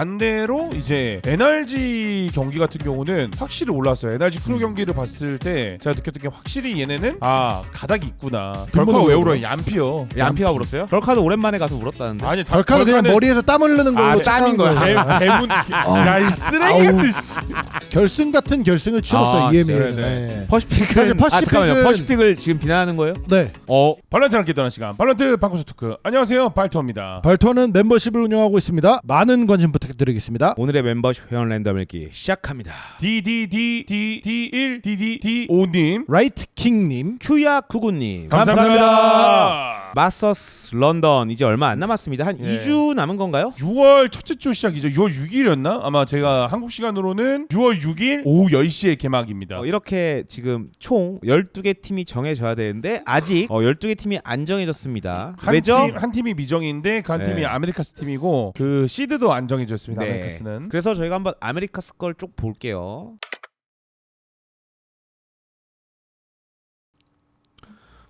반대로 이제 NRG 경기 같은 경우는 확실히 올랐어요. NRG 크루 경기를 봤을 때 제가 느꼈던 게 확실히 얘네는 가닥이 있구나. 덜카가 왜 울어요? 얀피요. 얀피가 울었어요? 덜카도 오랜만에 가서 울었다는데. 아니 덜카는 그냥 머리에서 땀 흐르는 걸로 땀인 거야. 대문 야이 쓰레기 같은 씨. 결승 같은 결승을 치렀어요. EME는. 네. 퍼시픽은 잠깐만요. 퍼시픽을 지금 비난하는 거예요? 네. 발란트랑 깨달은 시간. 발란트 방구수 토크. 안녕하세요, 발터입니다. 발터는 membership을 운영하고 있습니다. 많은 관심 부탁드리겠습니다. 오늘의 멤버십 회원 랜덤 읽기 시작합니다. DDD1 DDD5님, 라이트킹님, 큐야 쿠구님 감사합니다. 마서스 런던 이제 얼마 안 남았습니다. 한 2주 남은 건가요? 6월 첫째 주 시작이죠. 6월 6일이었나? 아마 제가 한국 시간으로는 6월 6일 오후 10시에 개막입니다. 이렇게 지금 총 12개 팀이 정해져야 되는데 아직 12개 팀이 안 정해졌습니다. 왜죠? 한 팀이 미정인데 그 한 네. 팀이 아메리카스 팀이고 그 시드도 안 정해졌습니다. 네. 아메리카스는. 그래서 저희가 한번 아메리카스 걸 쭉 볼게요.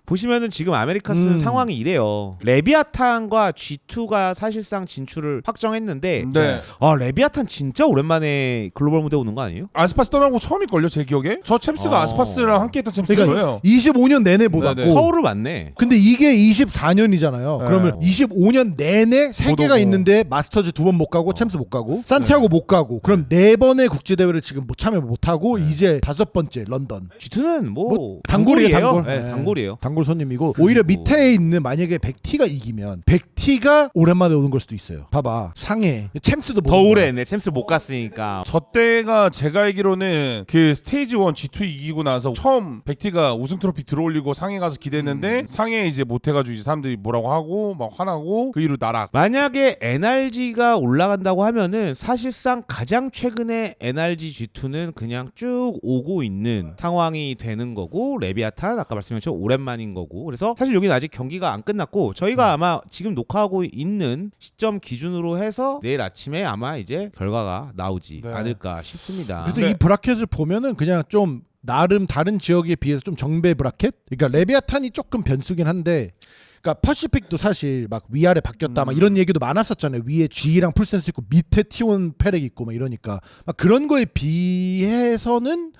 보시면은 지금 아메리카스는 상황이 이래요. 레비아탄과 G2가 사실상 진출을 확정했는데 네. 레비아탄 진짜 오랜만에 글로벌 무대 오는 거 아니에요? 아스파스 떠나고 처음일걸요, 제 기억에? 저 챔스가 아스파스랑 함께 했던 챔스인 그러니까 거예요. 25년 내내 못 왔고. 네네. 서울을 맞네. 근데 이게 24년이잖아요. 네. 그러면 25년 내내 3개가 오고. 있는데 마스터즈 2번 못 가고 챔스 못 가고 산티아고 못 가고 그럼 4번의 국제 대회를 지금 못 참여 못 하고 이제 5번째 런던. G2는 뭐 단골이에요, 단골이에요. 단골. 네, 단골이에요. 단골 손님이고 오히려 밑에 있는 만약에 백티가 이기면 백티가 오랜만에 오는 걸 수도 있어요. 봐봐 상해 챔스도 못 더 오고. 오래 했네. 챔스 못 갔으니까. 저 때가 제가 알기로는 그 스테이지 1 G2 이기고 나서 처음 백티가 우승 트로피 들어올리고 상해 가서 기대했는데 상해 이제 못해가지고 이제 사람들이 뭐라고 하고 막 화나고 그 이후로 나락. 만약에 NRG가 올라간다고 하면은 사실상 가장 최근에 NRG G2는 그냥 쭉 오고 있는 상황이 되는 거고 레비아탄 아까 말씀드린 것처럼 오랜만인 거고 그래서 사실 여기는 아직 경기가 안 끝났고 저희가 아마 지금 녹화하고 있는 시점 기준으로 해서 내일 아침에 아마 이제 결과가 나오지 네. 않을까 싶습니다. 그래서 네. 이 브라켓을 보면은 그냥 좀 나름 다른 지역에 비해서 좀 정배 브라켓? 그러니까 레비아탄이 조금 변수긴 한데 그러니까 퍼시픽도 사실 막 위아래 바뀌었다 막 이런 얘기도 많았었잖아요. 위에 G랑 풀센스 있고 밑에 T1 페렉 있고 막 이러니까 막 그런 거에 비해서는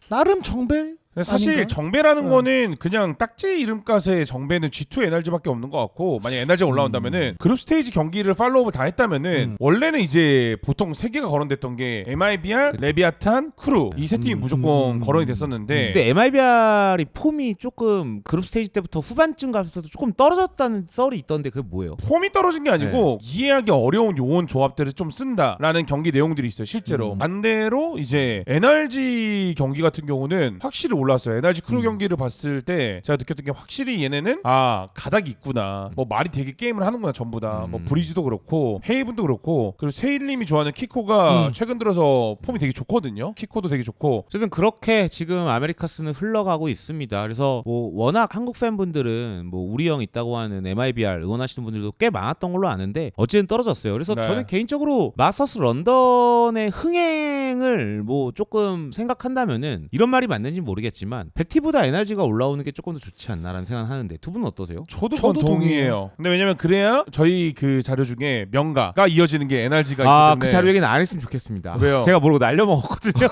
나름 정배? 사실 아닌가? 정배라는 거는 그냥 딱지 이름값의 정배는 G2 NRG밖에 없는 것 같고 만약 NRG가 올라온다면은 그룹 스테이지 경기를 팔로우업을 다 했다면은 원래는 이제 보통 3개가 거론됐던 게 MIBR, 레비아탄, 크루 이 세 팀이 무조건 거론이 됐었는데 근데 MIBR이 폼이 조금 그룹 스테이지 때부터 후반쯤 가서도 조금 떨어졌다는 썰이 있던데 그게 뭐예요? 폼이 떨어진 게 아니고 이해하기 어려운 요원 조합들을 좀 쓴다라는 경기 내용들이 있어요 실제로. 반대로 이제 NRG 경기 같은 경우는 확실히 올랐어요. NRG 크루 경기를 봤을 때 제가 느꼈던 게 확실히 얘네는 가닥이 있구나. 뭐 말이 되게 게임을 하는구나 전부 다. 뭐 브리즈도 그렇고 헤이븐도 그렇고 그리고 세일님이 좋아하는 키코가 최근 들어서 폼이 되게 좋거든요. 키코도 되게 좋고. 어쨌든 그렇게 지금 아메리카스는 흘러가고 있습니다. 그래서 뭐 워낙 한국 팬분들은 뭐 우리 형 있다고 하는 MIBR 응원하시는 분들도 꽤 많았던 걸로 아는데 어쨌든 떨어졌어요. 그래서 네. 저는 개인적으로 마스터스 런던의 흥행을 뭐 조금 생각한다면은 이런 말이 맞는지 모르겠지만 백티보다 NRG가 올라오는 게 조금 더 좋지 않나라는 생각을 하는데 두 분은 어떠세요? 저도 저도 동의해요. 근데 왜냐면 그래야 저희 그 자료 중에 명가가 이어지는 게 NRG가 있기 때문에. 그 자료 얘기는 안 했으면 좋겠습니다. 왜요? 제가 모르고 날려먹었거든요.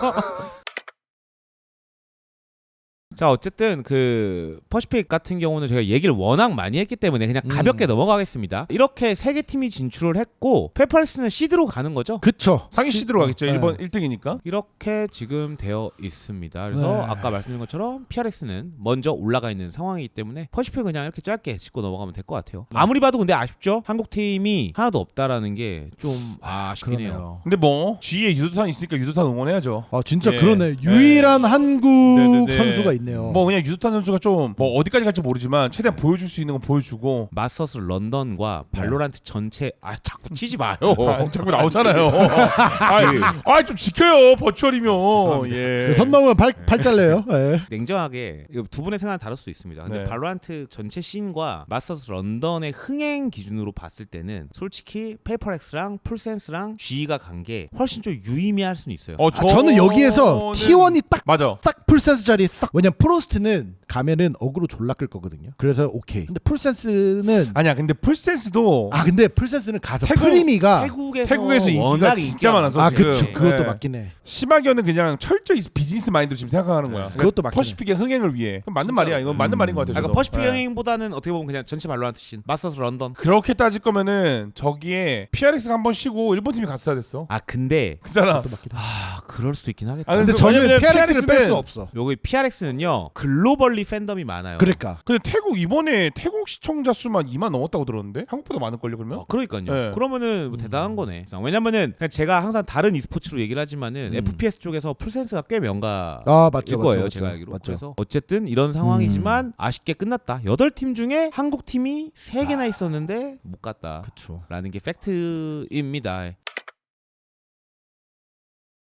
자 어쨌든 그 퍼시픽 같은 경우는 저희가 얘기를 워낙 많이 했기 때문에 그냥 가볍게 넘어가겠습니다. 이렇게 3개 팀이 진출을 했고 페퍼레스는 시드로 가는 거죠. 그쵸. 상위 시드로 가겠죠. 네. 1번 1등이니까. 이렇게 지금 되어 있습니다. 그래서 네. 아까 말씀드린 것처럼 PRX는 먼저 올라가 있는 상황이기 때문에 퍼시픽 그냥 이렇게 짧게 짚고 넘어가면 될 것 같아요. 아무리 봐도 근데 아쉽죠. 한국 팀이 하나도 없다라는 게 좀 아쉽긴 해요. 그러네요. 근데 뭐 G에 유도탄 있으니까 유도탄 응원해야죠. 진짜 예. 그러네. 유일한 한국 네네네. 선수가 있네요. 뭐 그냥 유도탄 선수가 좀 뭐 어디까지 갈지 모르지만 최대한 보여줄 수 있는 건 보여주고. 마스터스 런던과 발로란트 전체 자꾸 치지 마요. 자꾸 나오잖아요. 좀 지켜요 버추얼이면. 예. 선 넘으면 팔 잘려요. 예. 냉정하게 두 분의 생각은 다를 수 있습니다. 근데 네. 발로란트 전체 씬과 마스터스 런던의 흥행 기준으로 봤을 때는 솔직히 페이퍼엑스랑 풀센스랑 G가 간 게 훨씬 좀 유의미할 수는 있어요. 저는 여기에서 T1이 딱 맞아. 풀센스 자리에 싹. 왜냐면 프로스트는 가면은 어그로 졸라 끌 거거든요. 그래서 오케이. 근데 풀센스는 아니야 근데 풀센스도 근데 풀센스는 가서 태국- 프리미가 태국에서 인기가 워낙 진짜 많아서 그쵸. 지금. 그것도 네. 맞긴 해. 심하게는 그냥 철저히 비즈니스 마인드로 지금 생각하는 거야. 그것도 맞긴 해. 퍼시픽의 흥행을 위해. 그럼 맞는 말이야. 이건 맞는 말인 것 같아. 아까 저도. 퍼시픽 네. 여행보다는 어떻게 보면 그냥 전체 발로란트 씬 마스터스 런던. 그렇게 따질 거면은 저기에 PRX가 한 번 쉬고 일본 팀이 갔어야 됐어. 아 근데 그잖아. 그럴 수도 있긴 하겠다. 아, 근데 그 저는 왜냐면 PRX를 뺄 PRX 는 수 없어. 여기 PRX는요 글로벌리 팬덤이 많아요. 그러니까 근데 태국 이번에 태국 시청자 수만 2만 넘었다고 들었는데 한국보다 많을 걸요 그러면? 그러니까요. 네. 그러면은 뭐 대단한 거네. 왜냐면은 그냥 제가 항상 다른 e스포츠로 얘기를 하지만은 FPS 쪽에서 풀센스가 꽤 명가. 맞죠. 거예요, 맞죠, 제가 맞죠. 알기로. 맞죠. 그래서 어쨌든 이런 상황이지만 아쉽게 끝났다. 8팀 중에 한국 팀이 3개나 있었는데 못 갔다. 그쵸. 라는 게 팩트입니다.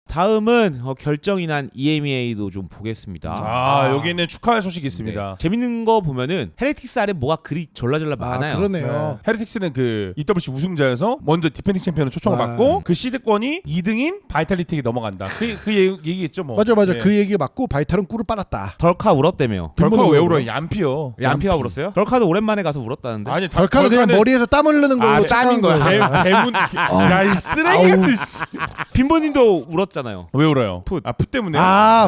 다음은 결정이 난 EMEA도 좀 보겠습니다. 여기는 축하할 소식이 있습니다. 네. 재밌는 거 보면은 헤레틱스 아래 뭐가 그리 졸라졸라 많아요. 그러네요. 헤리틱스는 그 EWC 우승자여서 먼저 디펜딩 챔피언을 초청을 아. 받고 그 시드권이 2등인 바이탈리티에게 넘어간다. 그 얘기겠죠 뭐. 맞아. 예. 그 얘기가 맞고 바이탈은 꿀을 빨았다. 덜카 울었다며. 덜카가 빈번히 왜 울어. 울어요? 얌피요. 얌피가 울었어요? 덜카도 오랜만에 가서 울었다는데. 아니 덜카는 그냥 머리에서 땀 흐르는 걸로 땀인 거야. 대문 야이 쓰레기 같은 씨. 빈보님도 울었잖아요. 왜 울어요? 풋. 풋 때문에.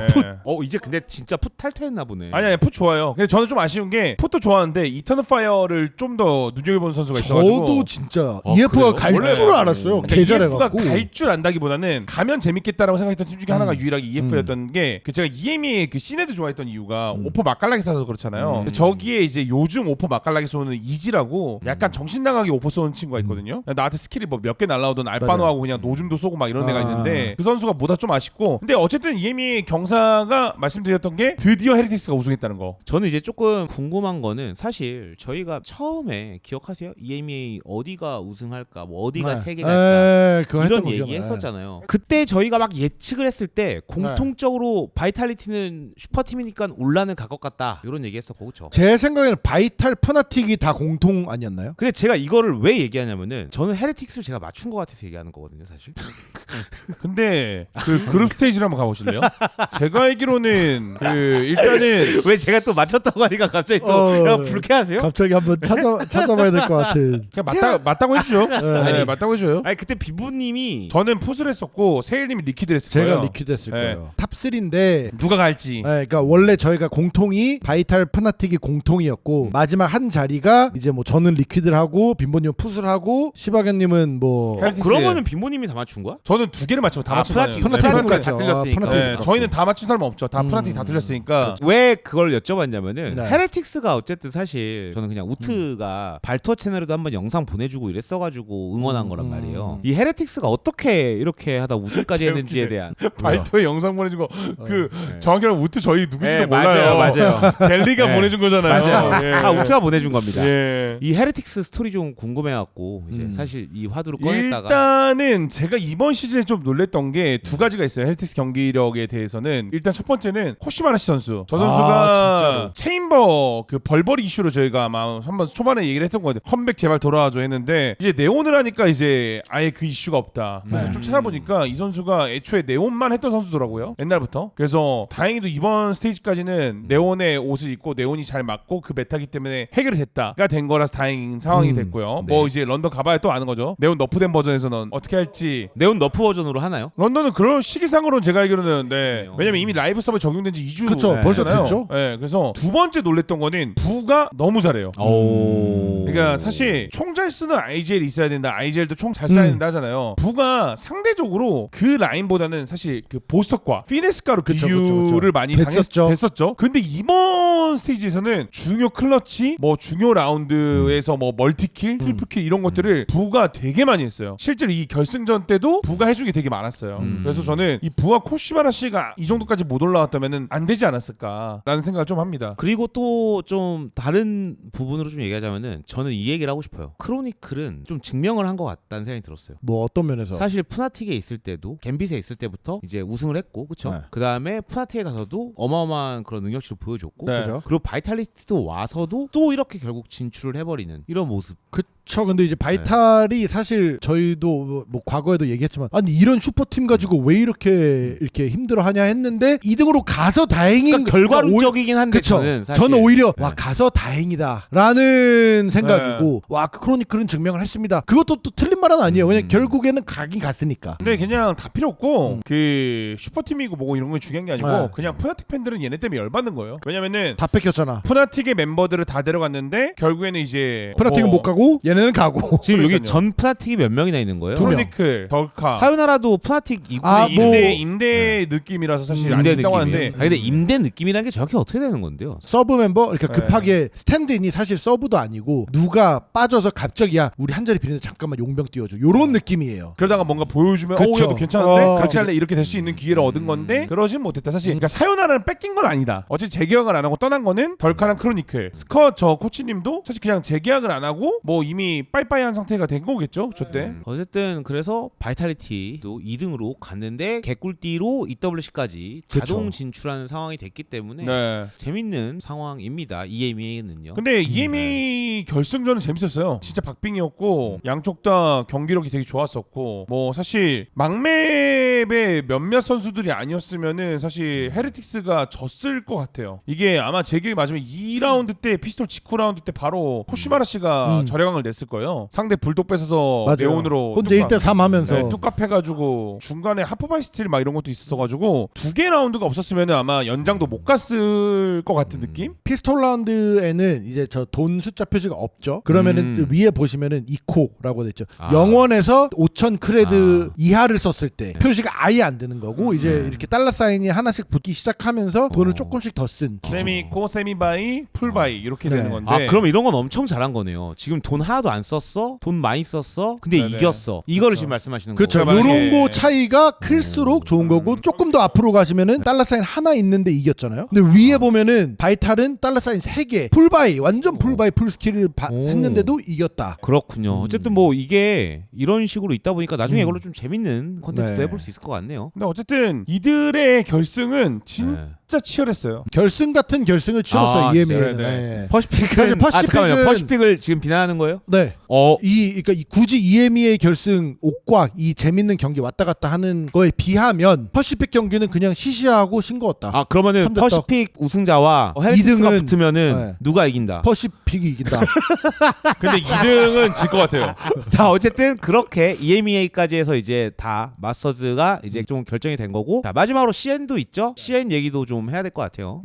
풋. 이제 근데 진짜 풋 탈퇴했나 보네. 아니 풋 좋아요. 근데 저는 좀 아쉬운 게 풋도 좋아하는데 이터널 파이어를 좀 더 눈여겨보는 선수가 있어가지고. 저도 진짜 EF가 갈 원래- 줄 알았어요. 그러니까 계절해갖고. EF가 갈 줄 안다기보다는 가면 재밌겠다라고 생각했던 팀 중에 하나가 유일하게 EF였던 게 그 제가 EME의 그 시네드 좋아했던 이유가 오퍼 맛깔나게 쏴서 그렇잖아요. 저기에 이제 요즘 오퍼 맛깔나게 쏘는 이지라고 약간 정신 나가게 오퍼 쏘는 친구가 있거든요. 나한테 스킬이 뭐 몇 개 날라오던 알바노하고 그냥 노즘도 쏘고 막 이런 애가 있는데 그 선수가 뭐다 좀 아쉽고. 근데 어쨌든 EME의 경사가 말씀드렸던 게 드디어 헤리틱스가 우승했다는 거. 저는 이제 조금 궁금한 거는 사실 저희가 처음에 기억하세요? EMEA 어디가 우승할까, 뭐 어디가 네. 3개 갈까 그거 했던 이런 거 얘기 기억나요. 했었잖아요. 그때 저희가 막 예측을 했을 때 공통적으로 바이탈리티는 슈퍼팀이니까 올라는 갈 것 같다 이런 얘기 했었고 그렇죠. 제 생각에는 바이탈 푸나틱이 다 공통 아니었나요? 근데 제가 이거를 왜 얘기하냐면은 저는 헤레틱스를 제가 맞춘 것 같아서 얘기하는 거거든요 사실. 근데 그 그룹 스테이지를 한번 가보실래요? 제가 알기로는 그 일단은 왜 제가 또 맞췄다고 하니까 갑자기 또 어, 불쾌하세요? 갑자기 한번 찾아봐야 될 것 같은. 그냥 맞다고 해주죠. 네, 맞다고 해줘요. 아니 그때 비부님이 저는 풋을 했었고 세일님이 리퀴드 했을 제가 거예요. 리퀴드 했을 네. 거예요. 탑3인데 누가 갈지. 그러니까 원래 저희가 공통이 바이탈 푸나틱이 공통이었고 마지막 한 자리가 이제 뭐 저는 리퀴드를 하고 빈보님은 풋을 하고 시바견님은 뭐 헤레틱스. 그러면은 빈보님이 다 맞춘 거야? 저는 두 개를 맞추고 다 맞춘 푸나틱 사람이에요. 푸나틱 푸나틱 같죠. 다 틀렸으니까. 푸나틱 네, 같고. 저희는 다 맞춘 사람은 없죠. 다 푸나틱 다 틀렸으니까. 왜 그걸 여쭤봤냐면은 네. 헤레틱스가 어쨌든 사실 저는 그냥 우트가 발투어 채널에도 한번 영상 보내주고 이랬어가지고 응원한 거란 말이에요. 이 헤레틱스가 어떻게 이렇게 하다 우승까지 했는지에 대한 발토에 영상 보내준 거 그 네. 정확히 말하면 우트 저희 누군지도 네, 몰라요. 맞아요. 젤리가 네. 보내준 거잖아요. 맞아요. 예. 아 우트가 보내준 겁니다. 예. 이 헤레틱스 스토리 좀 궁금해갖고 이제 사실 이 화두를 꺼냈다가 일단은 제가 이번 시즌에 좀 놀랬던 게 두 가지가 있어요. 헬티스 경기력에 대해서는 일단 첫 번째는 코시마라시 선수. 저 선수가 진짜로. 체인버 그 벌벌이 이슈로 저희가 아마 한번 초반에 얘기를 했던 거 같아요. 컴백 제발 돌아와줘 했는데 이제 네온을 하니까 이제 아예 그 이슈가 없다. 그래서 네. 좀 찾아보니까 이 선수가 애초에 네온만 했던 선수더라고요. 옛날부터. 그래서 다행히도 이번 스테이지까지는 네온의 옷을 입고 네온이 잘 맞고 그 메타기 때문에 해결이 됐다가 된 거라서 다행인 상황이 됐고요. 네. 뭐 이제 런던 가봐야 또 아는 거죠. 네온 너프된 버전에서는 어떻게 할지. 네온 너프 버전으로 하나요? 런던은 그런 시기상으로는 제가 알기로는 네. 그래요. 왜냐면 이미 라이브 서버 적용된 지 2주 그쵸, 벌써 됐잖아요. 됐죠. 네, 그래서 두 번째 놀랬던 거는 부가 너무 잘해요. 오. 그러니까 사실 총 잘 쓰는 IGL이 있어야 된다. IGL도 총 잘 쏴야 된다 하잖아요. 부가 상대적으로 그 라인보다는 사실 그 보스터과 피네스가로 그쵸, 비교를 그쵸. 많이 됐었죠. 됐었죠. 근데 이번 스테이지에서는 중요 클러치, 뭐 중요 라운드에서 뭐 멀티킬, 트리플킬 이런 것들을 부가 되게 많이 했어요. 실제로 이 결승전 때도 부가 해준 게 되게 많았어요. 그래서 저는 이 부와 코시바라 씨가 이 정도까지 못 올라왔다면은 안 되지 않았을까라는 생각을 좀 합니다. 그리고 또 좀 다른 부분으로 좀 얘기하자면은 저는 이 얘기를 하고 싶어요. 크로니클은 좀 증명을 한 것 같다는 생각이 들었어요. 뭐 어떤 면에서 사실 푸나틱에 있을 때도 갬빗에 있을 때부터 이제 우승을 했고 그쵸? 네. 그 다음에 푸나틱에 가서도 어마어마한 그런 능력치를 보여줬고 네. 그죠? 그리고 바이탈리티도 와서도 또 이렇게 결국 진출을 해버리는 이런 모습. 그쵸. 근데 이제 바이탈이 사실 저희도 뭐 과거에도 얘기했지만 아니 이런 슈퍼팀 가지고 왜 이렇게 힘들어하냐 했는데 2등으로 가서 다행인 그러니까 결과론적이긴 한데 그쵸. 저는 사실 저는 오히려 네. 와 가서 다행이다라는 생각이고 와 크로니클은 증명을 했습니다. 그것도 또 틀린 말은 아니에요. 왜냐면 결국에는 가긴 갔으니까. 근데 그냥 다 필요 없고 그 슈퍼팀이고 뭐고 이런 건 중요한 게 아니고 네. 그냥 푸나틱 팬들은 얘네 때문에 열받는 거예요. 왜냐면은 다 뺏겼잖아. 푸나틱의 멤버들을 다 데려갔는데 결국에는 이제 푸나틱은 못 가고 얘네는 가고. 지금 여기 그러니까요. 전 푸나틱이 몇 명이나 있는 거예요? 두 명. 크로니클, 덜카 사요나라도 푸나틱 이고 아, 뭐 임대 느낌이라서 사실 안 진다고 하는데 근데 임대 느낌이라는 게 정확히 어떻게 되는 건데요? 서브 멤버 그러니까 네. 급하게 스탠드인이 사실 서브도 아니고 누가 빠져서 갑자기 야 우리 한 자리 비는데 잠깐만 용병 띄워줘 요런 느낌이에요. 그러다가 뭔가 보여주면 그쵸. 야 너 괜찮은데? 어. 그렇지 않을래? 이렇게 될 수 있는 기회를 얻은 건데 그러진 못했다. 사실 그러니까 사요나라는 뺏긴 건 아니다. 어차피 재계약을 안 하고 떠난 거는 덜카랑 크로니클 스컷 저 코치님도 사실 그냥 재계약을 안 하고 뭐 이미 빠이빠이한 상태가 된 거겠죠 저때. 어쨌든 그래서 바이탈리티도 2등으로 갔는데 개꿀띠로 EWC까지 자동 그쵸. 진출하는 상황이 됐기 때문에 네. 재밌는 상황입니다. EMEA는요. 근데 EMA 결승전은 재밌었어요. 진짜 박빙이었고 양쪽 다 경기력이 되게 좋았었고 뭐 사실 막맵의 몇몇 선수들이 아니었으면은 사실 헤레틱스가 졌을 것 같아요. 이게 아마 제 기억이 맞으면 2라운드 때 피스톨 직후 라운드 때 바로 코슈마라 씨가 절약왕을 냈을 거예요. 상대 불독 뺏어서 맞아요. 네온으로 혼자 1대3 하면서 네, 뚝갑 해가지고 중간에 하프바이스틸 막 이런 것도 있었어가지고 두 개 라운드가 없었으면 아마 연장도 못 갔을 것 같은 느낌? 피스톨 라운드에는 이제 저 돈 숫자 표시가 없죠. 그러면은 그 위에 보시면은 2코라고 돼 있죠. 아. 영원에서 5,000 크레드 이하를 썼을 때 표시가 아예 안 되는 거고 이제 이렇게 달러 사인이 하나씩 붙기 시작하면서 돈을 조금씩 더 쓴. 세미코, 세미바이, 풀바이 이렇게 네. 되는 건데. 아 그럼 이런 건 엄청 잘한 거네요. 지금 돈 하나도 안 썼어, 돈 많이 썼어, 근데 네네. 이겼어. 이거를 그렇죠. 지금 말씀하시는 그렇죠. 거고. 만약에- 요런 거 차이가 클수록 좋은 거고 조금 더 앞으로 가시면은 달러 사인 하나 있는데 이겼잖아요. 근데 위에 보면은 바이탈은 달러 사인 3개 풀바이 완전 풀바이 풀 스킬을 했는데도 이겼다. 그렇군요. 어쨌든 뭐 이게 이런 식으로 있다 보니까 나중에 음. 이걸로 좀 재밌는 컨텐츠도 네. 해볼 수 있을 것 같네요. 근데 어쨌든 이들의 결승은 진짜 네. 치열했어요. 결승 같은 결승을 치렀어요. 아, EMEA는. 진짜요? 네. 퍼시픽은 퍼시픽은- 잠깐만요. 퍼시픽을 지금 비난하는 거예요? 네. 그러니까 굳이 EMEA 결승 옥과 이 재밌는 경기 왔다 갔다 하는 거에 비하면 퍼시픽 경기는 그냥 시시하고 싱거웠다. 아 그러면은 삼대 퍼시픽 우승자와 헤리틱스가 2등은 붙으면은 네. 누가 이긴다? 퍼시픽이 이긴다. 근데 2등은 질 것 같아요. 자 어쨌든 그렇게 EMEA까지 해서 이제 다 마스터즈가 이제 좀 결정이 된 거고 자 마지막으로 CN도 있죠. CN 얘기도 좀 해야 될 것 같아요.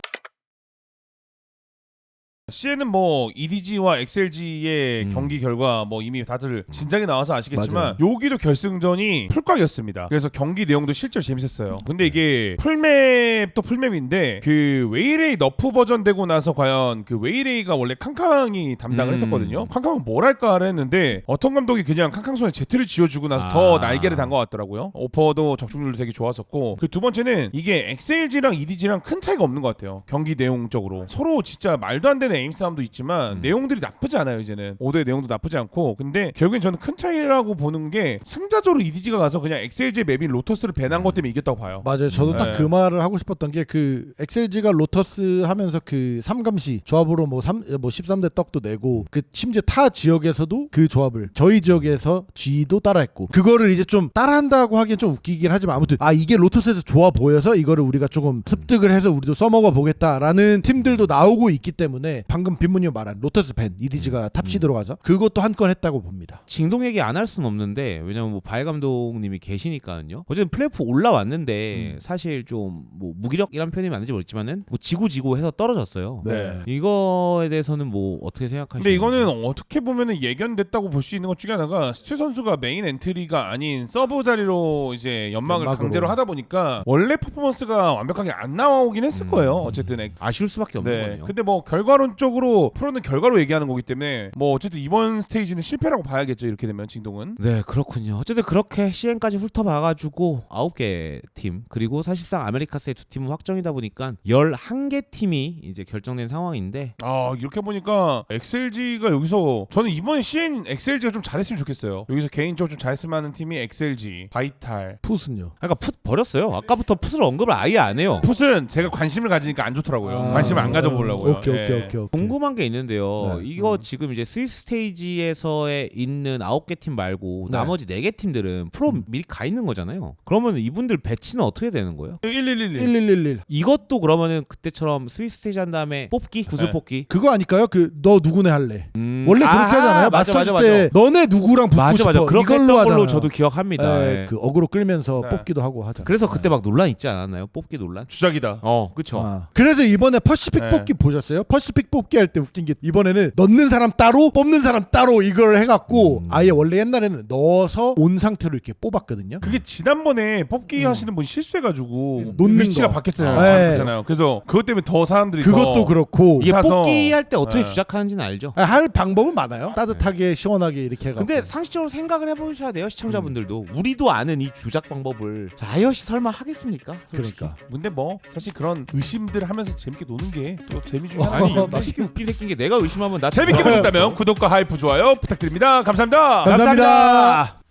CN은 뭐 EDG와 XLG의 경기 결과 뭐 이미 다들 진작에 나와서 아시겠지만 여기도 결승전이 풀각이었습니다. 그래서 경기 내용도 실제로 재밌었어요. 근데 이게 풀맵도 풀맵인데 그 웨이레이 너프 버전 되고 나서 과연 그 웨이레이가 원래 캉캉이 담당을 했었거든요. 캉캉은 뭘 할까를 했는데 어떤 감독이 그냥 캉캉 손에 제트를 지어주고 나서 더 날개를 단 것 같더라고요. 오퍼도 적중률도 되게 좋았었고 그 두 번째는 이게 XLG랑 EDG랑 큰 차이가 없는 것 같아요. 경기 내용적으로 서로 진짜 말도 안 되는 에임 싸움도 있지만 내용들이 나쁘지 않아요. 이제는 5대 내용도 나쁘지 않고 근데 결국엔 저는 큰 차이라고 보는 게 승자적으로 EDG가 가서 그냥 XLG 맵인 로터스를 배난 것 때문에 이겼다고 봐요. 맞아요. 저도 딱 네. 그 말을 하고 싶었던 게 그 XLG가 로터스 하면서 그 삼감시 조합으로 뭐 13대 떡도 내고 그 심지어 타 지역에서도 그 조합을 저희 지역에서 G도 따라했고 그거를 이제 좀 따라한다고 하기엔 좀 웃기긴 하지만 아무튼 이게 로터스에서 좋아 보여서 이거를 우리가 조금 습득을 해서 우리도 써먹어 보겠다라는 팀들도 나오고 있기 때문에 방금 빈문이 말한 로터스 밴 EDG가 탑시드로 가서 그것도 한 건 했다고 봅니다. 징동 얘기 안 할 수는 없는데 왜냐면 뭐 바이 감독님이 계시니까요. 어쨌든 플레이오프 올라왔는데 사실 좀 뭐 무기력이란 표현이 맞는지 모르겠지만은 뭐 지고 해서 떨어졌어요. 네. 이거에 대해서는 뭐 어떻게 생각하시는지. 근데 이거는 어떻게 보면은 예견됐다고 볼 수 있는 것 중에 하나가 스튜 선수가 메인 엔트리가 아닌 서브 자리로 이제 연막을 연막으로. 강제로 하다 보니까 원래 퍼포먼스가 완벽하게 안 나오긴 했을 거예요. 어쨌든 아쉬울 수밖에 없는 네. 거네요. 근데 뭐 결과론적으로 프로는 결과로 얘기하는 거기 때문에 뭐 어쨌든 이번 스테이지는 실패라고 봐야겠죠. 이렇게 되면 진동은. 네 그렇군요. 어쨌든 그렇게 CN까지 훑어봐가지고 9개 팀 그리고 사실상 아메리카스의 두 팀은 확정이다 보니까 11개 팀이 이제 결정된 상황인데 아 이렇게 보니까 XLG가 여기서 저는 이번에 CN XLG가 좀 잘했으면 좋겠어요. 여기서 개인적으로 좀 잘했으면 하는 팀이 XLG, 바이탈. 풋은요. 아까 풋 버렸어요. 아까부터 풋을 언급을 아예 안 해요. 풋은 제가 관심을 가지니까 안 좋더라고요. 관심을 안 가져보려고요. 오케이. 예. 궁금한 게 있는데요. 네. 이거 지금 이제 스위스 스테이지에서에 있는 9개 팀 말고 네. 나머지 4개 팀들은 프로 미리 가 있는 거잖아요. 그러면 이분들 배치는 어떻게 되는 거예요? 1111. 1111 이것도 그러면은 그때처럼 스위스 스테이지 한 다음에 뽑기? 구슬 네. 뽑기? 그거 아닐까요? 그 너 누구네 할래? 원래 그렇게 하잖아요. 맞아, 마스터즈 맞아, 때 너네 누구랑 붙고 맞아 싶어 맞아. 그렇게 이걸로 했던 하잖아요. 걸로 저도 기억합니다. 네, 예. 그 어그로 끌면서 네. 뽑기도 하고 하잖아요. 그래서 그때 막 논란 있지 않았나요? 뽑기 논란? 주작이다. 그쵸. 아. 그래서 이번에 퍼시픽 네. 뽑기 보셨어요? 퍼시픽 뽑기 할 때 웃긴 게 이번에는 넣는 사람 따로 뽑는 사람 따로 이걸 해갖고 아예 원래 옛날에는 넣어서 온 상태로 이렇게 뽑았거든요. 그게 지난번에 뽑기 하시는 분 실수해가지고 놓는 위치가 거. 바뀌었잖아요. 네. 바뀌었잖아요. 그래서 그것 때문에 더 사람들이 그것도 더 그렇고 이게 타서- 뽑기 할 때 어떻게 네. 주작하는지는 알죠. 할 방법은 많아요. 따뜻하게 시원하게 이렇게 해갖고. 근데 상식적으로 생각을 해보셔야 돼요, 시청자분들도. 우리도 아는 이 조작 방법을 라이엇이 설마 하겠습니까? 솔직히. 그러니까 근데 뭐 사실 그런 의심들 하면서 재밌게 노는 게 또 재미 중에 아니 하나니까 이 새끼 웃긴 새끼인 게 내가 의심하면 나 재밌게 보셨다면 구독과 하이프 좋아요 부탁드립니다. 감사합니다. 감사합니다.